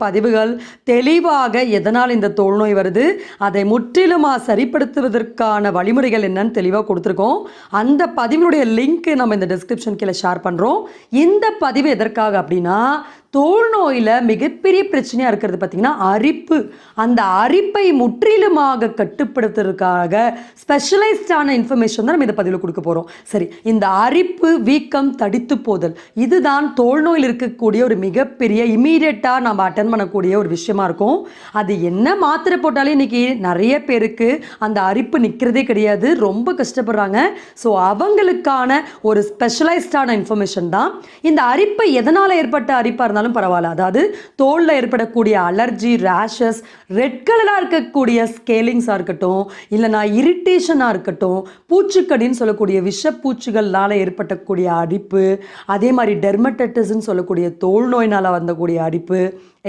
பதிவுகள் தெளிவாக எதனால் இந்த தோல் நோய் வருது, அதை முற்றிலுமாக சரிப்படுத்துவதற்கான வழிமுறைகள் என்னன்னு தெளிவாக கொடுத்துருக்கோம். அந்த பதிவினுடைய லிங்க் நம்ம இந்த டிஸ்கிரிப்ஷன் கீழே ஷேர் பண்ணுறோம். இந்த பதிவு எதற்காக அப்படின்னா, தோல் நோயில் மிகப்பெரிய பிரச்சனையாக இருக்கிறது பார்த்திங்கன்னா அரிப்பு. அந்த அரிப்பை முற்றிலுமாக கட்டுப்படுத்துறதுக்காக ஸ்பெஷலைஸ்டான இன்ஃபர்மேஷன் தான் நம்ம இந்த பதிவில் கொடுக்க போகிறோம். சரி, இந்த அரிப்பு, வீக்கம், தடித்து போதல் இதுதான் தோல் நோயில் இருக்கக்கூடிய ஒரு மிகப்பெரிய இமீடியட்டாக நம்ம அட்டன் பண்ணக்கூடிய ஒரு விஷயமா இருக்கும். அது என்ன மாத்திரை போட்டாலே இன்றைக்கி நிறைய பேருக்கு அந்த அரிப்பு நிற்கிறதே கிடையாது, ரொம்ப கஷ்டப்படுறாங்க. ஸோ அவங்களுக்கான ஒரு ஸ்பெஷலைஸ்டான இன்ஃபர்மேஷன் தான் இந்த அரிப்பை. எதனால் ஏற்பட்ட அரிப்பாக இருந்தாலும் பரவாயில்ல, அதாவது தோலில் ஏற்படக்கூடிய அலர்ஜி, ரேஷஸ், ரெட் கலராக இருக்கக்கூடிய ஸ்கேலிங்ஸாக இருக்கட்டும், இல்லைனா இரிட்டேஷனாக இருக்கட்டும், பூச்சிக்கடின்னு சொல்லக்கூடிய விஷப்பூச்சிகள்னால ஏற்படக்கூடிய அரிப்பு, அதே மாதிரி டெர்மடைட்டிஸ்ன்னு சொல்லக்கூடிய தோல் நோயினால் வந்தக்கூடிய அரிப்பு,